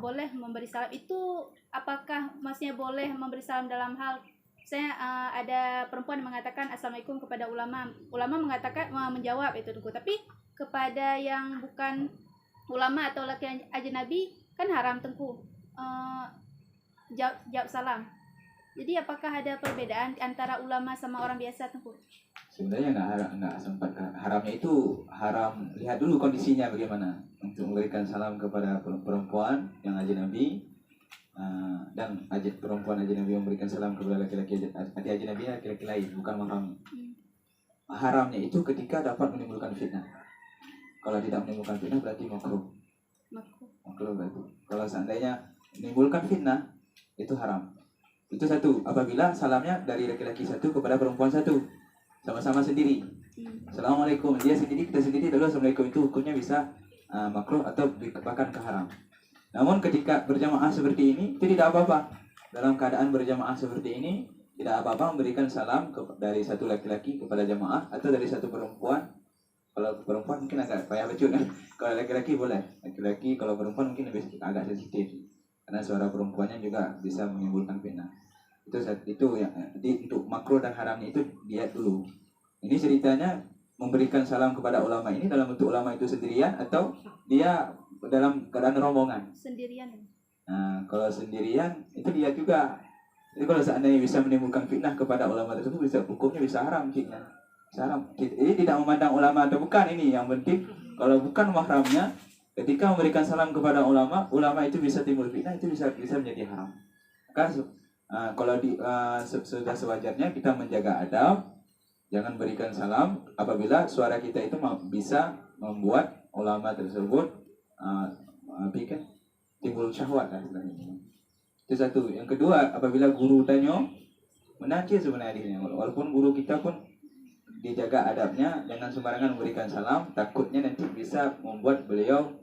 boleh memberi salam. Itu apakah maksudnya boleh memberi salam dalam hal saya ada perempuan yang mengatakan assalamualaikum kepada ulama mengatakan menjawab itu Tengku, tapi kepada yang bukan ulama atau laki ajnabi kan haram Tengku jawab salam. Jadi apakah ada perbedaan antara ulama sama orang biasa, Tengku? Sebenarnya nggak sempat haramnya itu haram. Lihat dulu kondisinya bagaimana untuk memberikan salam kepada perempuan yang ajnabi dan perempuan ajnabi memberikan salam kepada laki-laki ajnabi laki-laki lain bukan mahram. Haramnya itu ketika dapat menimbulkan fitnah. Kalau tidak menimbulkan fitnah berarti makruh. Makruh berarti. Kalau seandainya menimbulkan fitnah itu haram. Itu satu. Apabila salamnya dari laki-laki satu kepada perempuan satu, sama-sama sendiri. Assalamualaikum, dia sendiri, kita sendiri, lalu assalamualaikum, itu hukumnya bisa makruh atau bahkan ke haram. Namun ketika berjamaah seperti ini itu tidak apa-apa. Dalam keadaan berjamaah seperti ini tidak apa-apa memberikan salam dari satu laki-laki kepada jamaah atau dari satu perempuan. Kalau perempuan mungkin agak payah becut kan. Kalau laki-laki boleh. Laki-laki, kalau perempuan mungkin lebih agak sensitif. Karena suara perempuannya juga bisa menimbulkan fitnah. Itu yang untuk makruh dan haramnya itu lihat dulu. Ini ceritanya memberikan salam kepada ulama ini dalam bentuk ulama itu sendirian atau dia dalam keadaan rombongan? Sendirian. Nah, kalau sendirian itu dia juga. Jadi kalau seandainya bisa menimbulkan fitnah kepada ulama tersebut, hukumnya bisa haram, ciknya. Haram. Ini tidak memandang ulama atau bukan, ini yang penting. Kalau bukan mahramnya, ketika memberikan salam kepada ulama itu bisa timbul fitnah, itu bisa menjadi haram. Maka kalau sudah sewajarnya kita menjaga adab, jangan berikan salam apabila suara kita itu bisa membuat ulama tersebut bikin timbul syahwat lah sebenarnya. Itu satu. Yang kedua, apabila guru tanya, menanti sebenarnya, walaupun guru kita pun dijaga adabnya, jangan sembarangan memberikan salam, takutnya nanti bisa membuat beliau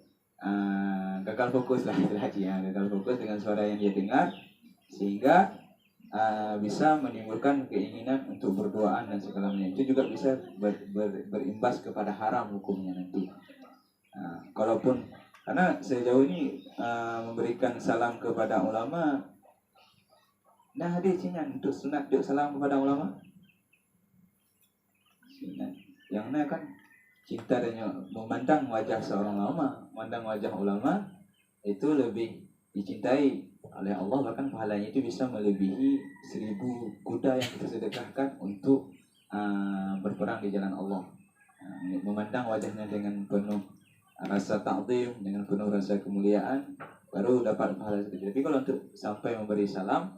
gagal fokus lah istilahnya, gagal fokus dengan suara yang dia dengar, sehingga bisa menimbulkan keinginan untuk berduaan dan segala macam. Itu juga bisa berimbas kepada haram hukumnya nanti. Kalaupun karena sejauh ini memberikan salam kepada ulama, nah hadisnya untuk sunat juga salam kepada ulama. Sunat. Yang mana kan cinta dan memandang wajah seorang ulama, memandang wajah ulama itu lebih dicintai oleh Allah, bahkan pahalanya itu bisa melebihi 1000 kuda yang kita sedekahkan untuk berperang di jalan Allah. Memandang wajahnya dengan penuh rasa ta'zim, dengan penuh rasa kemuliaan, baru dapat pahala sedikit. Tapi kalau untuk sampai memberi salam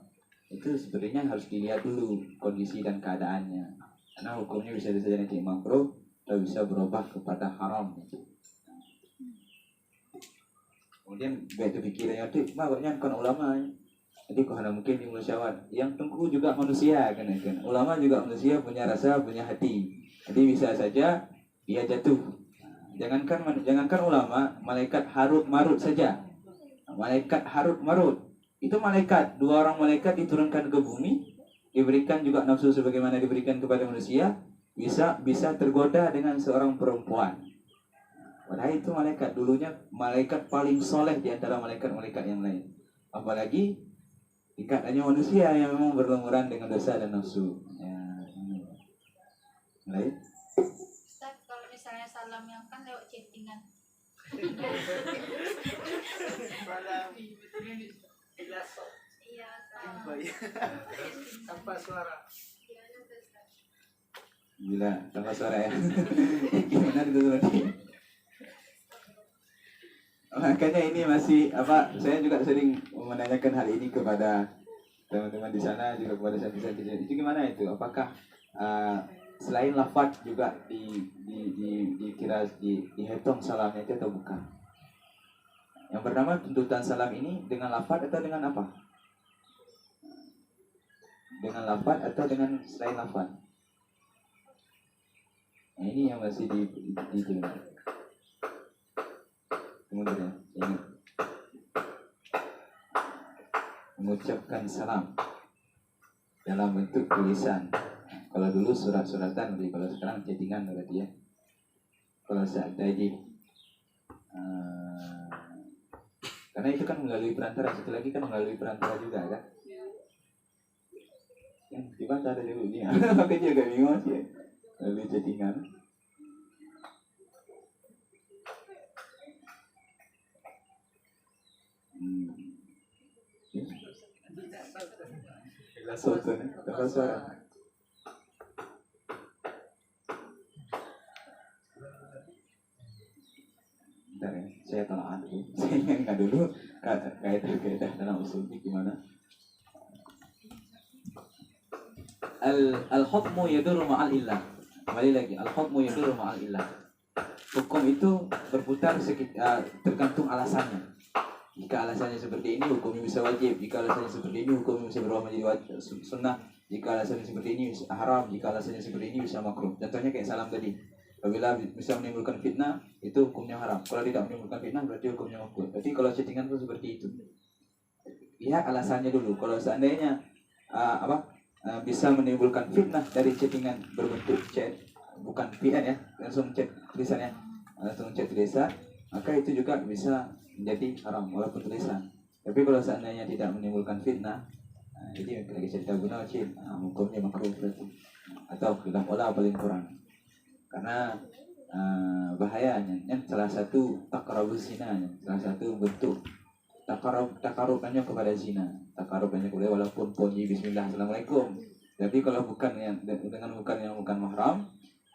itu sebenarnya harus dilihat dulu kondisi dan keadaannya, karena hukumnya bisa saja nanti makruh atau bisa berubah kepada haram. Kemudian begitu pikirannya itu makanya kan ulama. Jadi karena mungkin di musyawarah yang Tengku juga manusia kan. Ulama juga manusia, punya rasa, punya hati. Jadi bisa saja dia jatuh. Jangankan ulama, malaikat Harut Marut saja. Malaikat Harut Marut itu malaikat, 2 orang malaikat diturunkan ke bumi, diberikan juga nafsu sebagaimana diberikan kepada manusia, bisa tergoda dengan seorang perempuan. Padahal itu malaikat dulunya malaikat paling soleh di antara malaikat-malaikat yang lain. Apalagi dikatanya manusia yang memang berlumuran dengan dosa dan nafsu. Lain? Ustaz, kalau misalnya salam yang kan lewat chattingan. Salam. Jelas kok. Iya, salam. Tanpa suara. Gila, tanpa suara ya. Gimana itu tadi? Makanya ini masih saya juga sering menanyakan hal ini kepada teman-teman di sana, juga kepada santri-santri. Itu gimana itu? Apakah selain lafaz juga dikira dihitung salamnya itu atau bukan? Yang pertama, tuntutan salam ini dengan lafaz atau dengan apa? Dengan lafaz atau dengan selain lafaz? Nah, ini yang masih kemudian ini mengucapkan salam dalam bentuk tulisan. Kalau dulu surat-suratan, kalau sekarang chattingan berarti ya. Kalau seandainya karena itu kan melalui perantara, satu lagi kan melalui perantara juga kan. Yang gimana ada dulu ini? Makanya agak bingung sih. Melalui chattingan. Soto nih, tanpa suara. Bentar ya, saya tolak dulu. Saya ingatkan dulu kaidah dalam usul ini gimana. Al-hukmu yadurru ma'al illah. Kembali lagi, al-hukmu yadurru ma'al illah. Hukum itu berputar tergantung alasannya. Jika alasannya seperti ini, hukumnya bisa wajib. Jika alasannya seperti ini, hukumnya bisa berubah menjadi sunnah. Jika alasannya seperti ini, bisa haram. Jika alasannya seperti ini, bisa makruh. Contohnya kayak salam tadi. Apabila bisa menimbulkan fitnah, itu hukumnya haram. Kalau tidak menimbulkan fitnah, berarti hukumnya makruh. Berarti kalau chattingan itu seperti itu. Lihat alasannya dulu. Kalau seandainya bisa menimbulkan fitnah dari chattingan berbentuk chat, bukan PN ya, langsung chat tulisan ya, langsung chat tulisan, maka itu juga bisa menjadi haram walaupun tulisan. Tapi kalau seandainya tidak menimbulkan fitnah, jadi lagi cerita guna chat, hukumnya makruh berarti, atau khilaf olah paling kurang. Karena bahayanya, salah satu takarubus zina, salah satu bentuk takarubannya kepada zina, takarubannya kepada walaupun puji bismillah assalamualaikum, tapi kalau bukan dengan bukan mahram,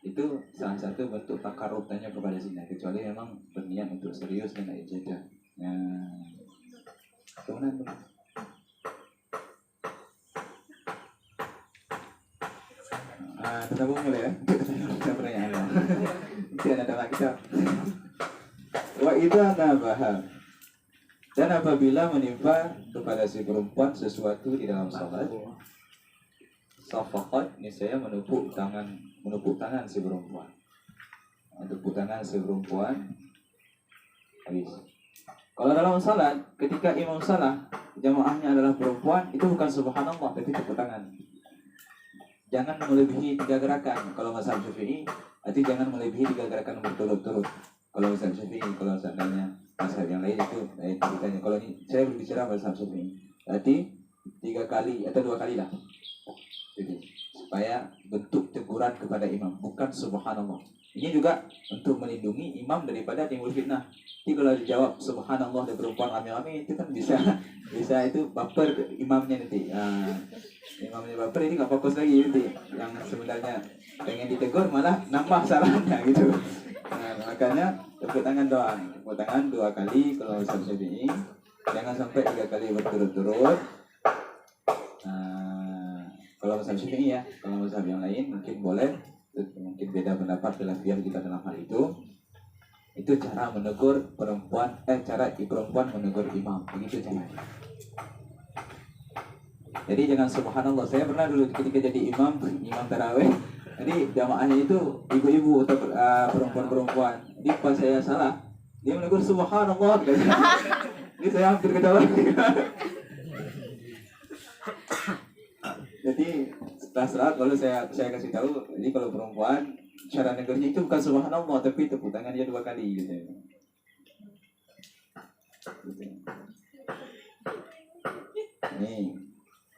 itu salah satu bentuk takarubannya kepada zina, kecuali memang berniat untuk serius dan ibadah. Kemudian kita mulai ya. Kita pertanyaan. Tidak ada lagi kita. Wa idza nabaha. Dan apabila menimpa kepada si perempuan sesuatu di dalam salat, safaqat, niscaya menepuk tangan si perempuan. Menepuk tangan si perempuan habis. Kalau dalam salat, ketika imam salah, jamaahnya adalah perempuan, itu bukan subhanallah, tapi tepuk tangan. Jangan melebihi 3 gerakan. Kalau mazhab Syafi'i, arti jangan melebihi 3 gerakan berturut-turut. Kalau mazhab Syafi'i, kalau seandainya mazhab yang lain itu lain ceritanya. Kalau ini saya berbicara mazhab Syafi'i, berarti 3 kali atau 2 kali lah. Jadi supaya bentuk teguran kepada imam, bukan subhanallah. Ini juga untuk melindungi imam daripada timbul fitnah. Jadi kalau dijawab subhanallah dan perempuan rame-rame, itu kan bisa itu baper ke imamnya nanti. Imamnya baper, ini nggak fokus lagi nanti. Yang sebenarnya pengen ditegur malah nambah salahnya gitu. Makanya tepuk tangan doang. Tepuk tangan 2 kali kalau seperti ini. Jangan sampai 3 kali berturut-turut. Kalau mazhab Syafi'i ya, kalau mazhab yang lain mungkin boleh, mungkin beda pendapat khilafiyah kita dalam hal itu. Itu cara menegur perempuan, cara perempuan menegur imam, begitu caranya. Jadi jangan subhanallah. Saya pernah dulu ketika jadi imam tarawih, jadi jamaahnya itu ibu-ibu atau perempuan-perempuan. Jadi pas saya salah, dia menegur subhanallah. Jadi saya hampir ketawa. Jadi setelah salat kalau saya kasih tahu, jadi kalau perempuan cara negornya itu bukan subhanallah, tapi tepuk tangan dia 2 kali gitu. Nih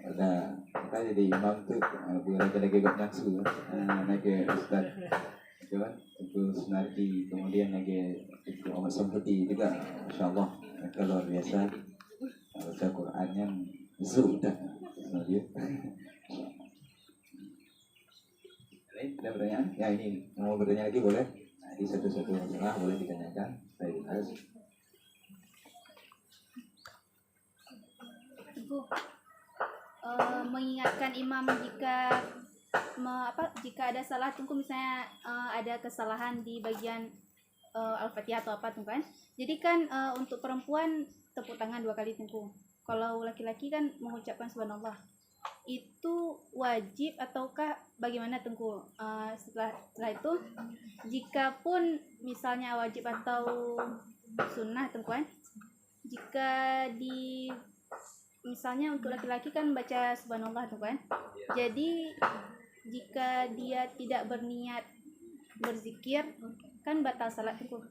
ada apa jadi imam tuh bukan lagi gak nyaksu, lagi ustad itu kan itu senardi, kemudian lagi itu Ahmad Samputi juga, insyaallah mereka luar biasa baca Qurannya sudah dia. Ada pertanyaan? Ya ini mau bertanya lagi boleh. Nah, di satu-satu masalah boleh ditanyakan. Saya bahas. Mengingatkan imam jika jika ada salah tunggu, misalnya ada kesalahan di bagian Al-Fatihah atau apa tuh kan. Jadi kan untuk perempuan tepuk tangan 2 kali tunggu. Kalau laki-laki kan mengucapkan subhanallah. Itu wajib ataukah bagaimana tengku? Setelah itu, jika pun misalnya wajib atau sunnah tengkuan, jika misalnya untuk laki-laki kan baca subhanallah tengkuan, jadi jika dia tidak berniat berzikir kan batal salat tengku.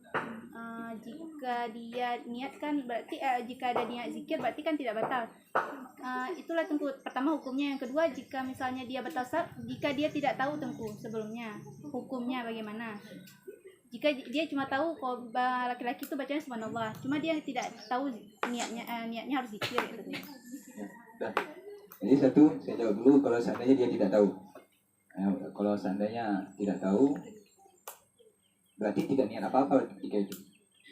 Jika dia niatkan berarti jika ada niat zikir berarti kan tidak batal. Itulah tengku pertama hukumnya. Yang kedua, jika misalnya dia batal salat jika dia tidak tahu tengku sebelumnya hukumnya bagaimana. Jika dia cuma tahu kalau laki-laki itu bacanya subhanallah, cuma dia tidak tahu niatnya harus zikir gitu. Jadi satu, saya jawab dulu kalau seandainya dia tidak tahu. Kalau seandainya tidak tahu, berarti tidak niat apa-apa ketika itu.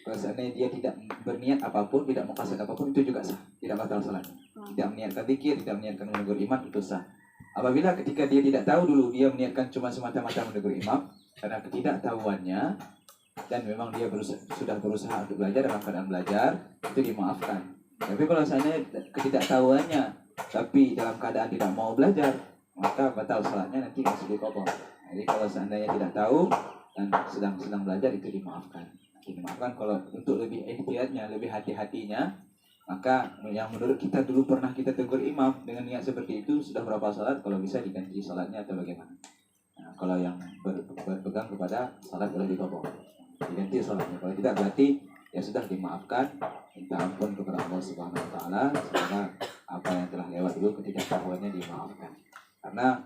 Kalau seandainya dia tidak berniat apapun, tidak mengqasad apapun, itu juga sah, tidak batal salat. Tidak meniatkan zikir, tidak meniatkan menegur imam, itu sah. Apabila ketika dia tidak tahu dulu, dia meniatkan cuma semata-mata menegur imam, karena ketidaktahuannya, dan memang dia sudah berusaha untuk belajar dalam keadaan belajar, itu dimaafkan. Tapi kalau seandainya ketidaktahuannya, tapi dalam keadaan tidak mau belajar, maka batal salatnya, nanti masih diqadha. Jadi kalau seandainya tidak tahu dan sedang belajar, itu dimaafkan. Dimaafkan. Kalau untuk lebih ihtiyatnya, lebih hati-hatinya, maka yang menurut kita dulu pernah kita tegur imam dengan niat seperti itu, sudah berapa salat, kalau bisa diganti salatnya atau bagaimana. Nah, kalau yang berpegang kepada salat boleh diqadha, diganti salatnya. Kalau tidak, berarti ya sudah dimaafkan, minta ampun kepada Allah Subhanahu wa taala, semoga apa yang telah lewat dulu ketidaktahuannya dimaafkan. Karena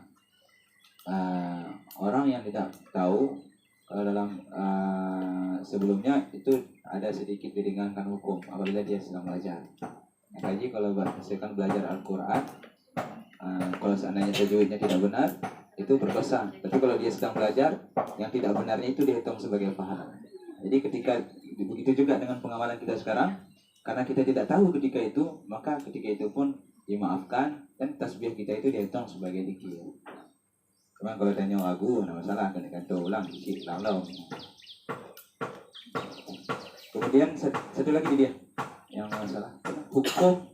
orang yang tidak tahu, kalau dalam sebelumnya itu ada sedikit diringankan hukum apabila dia sedang belajar. Jadi kalau misalkan belajar Al-Quran, kalau seandainya tajwidnya tidak benar, itu berdosa. Tapi kalau dia sedang belajar, yang tidak benarnya itu dihitung sebagai pahala. Jadi ketika begitu juga dengan pengamalan kita sekarang, karena kita tidak tahu ketika itu, maka ketika itu pun dimaafkan dan tasbih kita itu dihitung sebagai zikir. Cuma kalau tanya lagu, tidak masalah, kena kata ulang sikit, ulang. Kemudian satu lagi dia yang masalah, hukum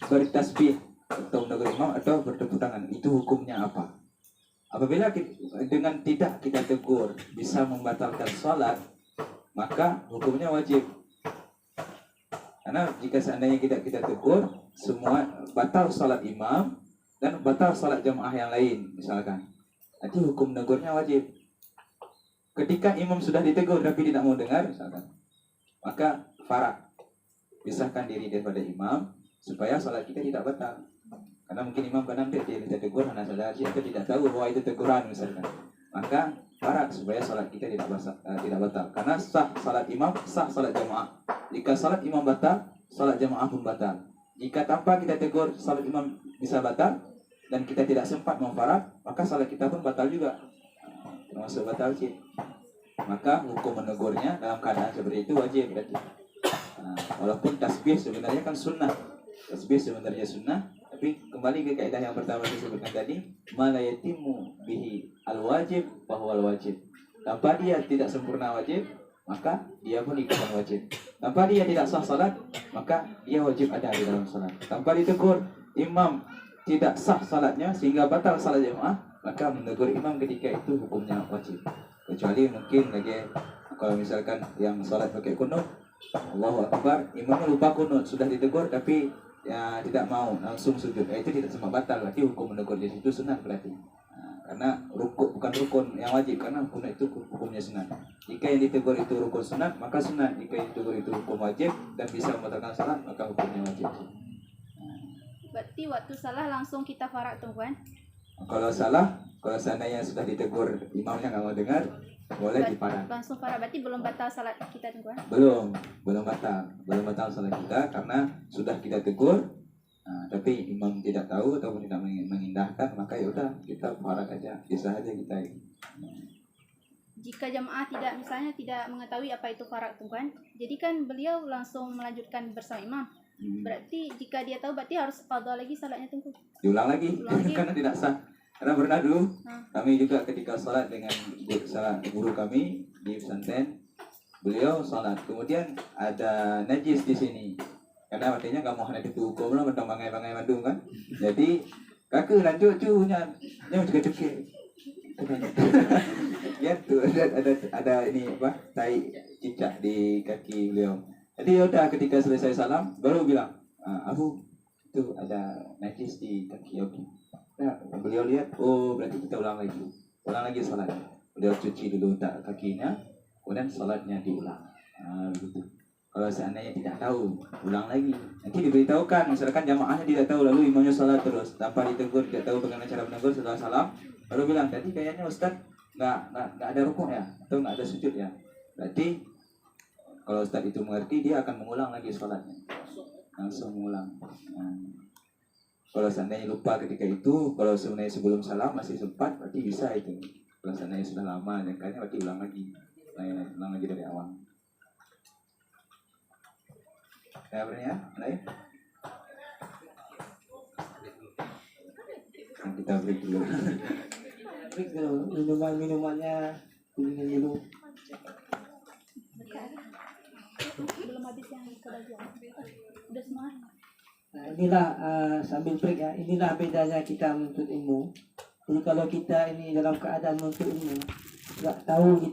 bertasbih atau menegur imam atau bertepuk tangan, itu hukumnya apa? Apabila dengan tidak kita tegur bisa membatalkan sholat, maka hukumnya wajib. Karena jika seandainya kita tegur, semua batal sholat imam dan batal sholat jamaah yang lain misalkan. Nanti hukum negurnya wajib. Ketika imam sudah ditegur tapi tidak mau dengar misalkan, maka farak, pisahkan diri daripada imam supaya sholat kita tidak batal. Karena mungkin imam kadang dia tegur karena sadar atau tidak tahu bahwa itu teguran misalkan. Maka farak supaya sholat kita tidak batal. Karena sah sholat imam, sah sholat jamaah. Jika sholat imam batal, sholat jamaah pun batal. Jika tanpa kita tegur sholat imam bisa batal dan kita tidak sempat memfarak, maka sholat kita pun batal juga, termasuk batal cid. Maka hukum menegurnya dalam keadaan seperti itu wajib berarti. Walaupun tasbih sebenarnya kan sunnah, tasbih sebenarnya sunnah, tapi kembali ke kaidah yang pertama disebutkan tadi, ma la yatimmu bihi al-wajib bahwa al-wajib. Tanpa dia tidak sempurna wajib, maka dia pun ikutan wajib. Tanpa dia tidak sah salat, maka dia wajib ada di dalam salat. Tanpa ditegur imam tidak sah salatnya sehingga batal salat jamaah, maka menegur imam ketika itu hukumnya wajib. Kecuali mungkin lagi kalau misalkan yang salat pakai kunut, Allahu Akbar, imamnya lupa kunut, sudah ditegur tapi ya tidak mau langsung sujud, itu tidak semua batal. Berarti hukum menegur di situ sunat berarti. Karena rukun bukan rukun yang wajib, karena kunut itu hukumnya sunat. Jika yang ditegur itu rukun sunat, maka sunat. Jika yang ditegur itu hukum wajib dan bisa membatalkan salat, maka hukumnya wajib. Berarti waktu salah langsung kita farak tuh kan? Kalau salah, kalau seandainya sudah ditegur imamnya nggak mau dengar, boleh diparang. Langsung farak, berarti belum batal salat kita tuh kan? Belum batal salat kita karena sudah kita tegur. Tapi imam tidak tahu ataupun tidak mengindahkan, maka ya udah kita farak aja, bisa aja kita. Jika jamaah misalnya tidak mengetahui apa itu farak tuh kan, jadi kan beliau langsung melanjutkan bersama imam. Berarti jika dia tahu, berarti harus qadha lagi salatnya tunggu. Diulang lagi. Karena tidak sah. Karena pernah dulu kami juga ketika salat dengan guru kami di pesantren, beliau salat, kemudian ada najis di sini. Karena artinya kamu hanya dihukum lah mentang bangai-bangai Bandung kan. Jadi kakek dan cucunya juga cekik. Ya tuh ada ini apa? Tai cicak di kaki beliau. Jadi udah ketika selesai salam baru bilang, Abu itu ada najis di kaki Abu. Nah, beliau lihat, oh berarti kita ulang lagi salatnya. Beliau cuci dulu kakinya, kemudian salatnya diulang. Begitu. Kalau seandainya tidak tahu, ulang lagi. Nanti diberitahukan, misalkan jamaahnya tidak tahu, lalu imamnya salat terus tanpa ditegur, tidak tahu bagaimana cara menegur setelah salam, baru bilang tadi kayaknya Ustaz nggak ada rukuk ya, atau nggak ada sujud ya. Berarti kalau Ustaz itu mengerti, dia akan mengulang lagi salatnya, langsung mengulang. Kalau seandainya lupa ketika itu, kalau sebenarnya sebelum salam masih sempat, berarti bisa itu. Kalau seandainya sudah lama, jangkanya berarti ulang lagi dari awal. Ya, berani ya? Mulai. Nah, kita break dulu. Break dulu, minumannya kuningan dulu. Belum habis yang kebagian. Udah semua. Nah, inilah sambil break ya, inilah bedanya kita menuntut ilmu. Jadi kalau kita ini dalam keadaan menuntut ilmu, nggak tahu kita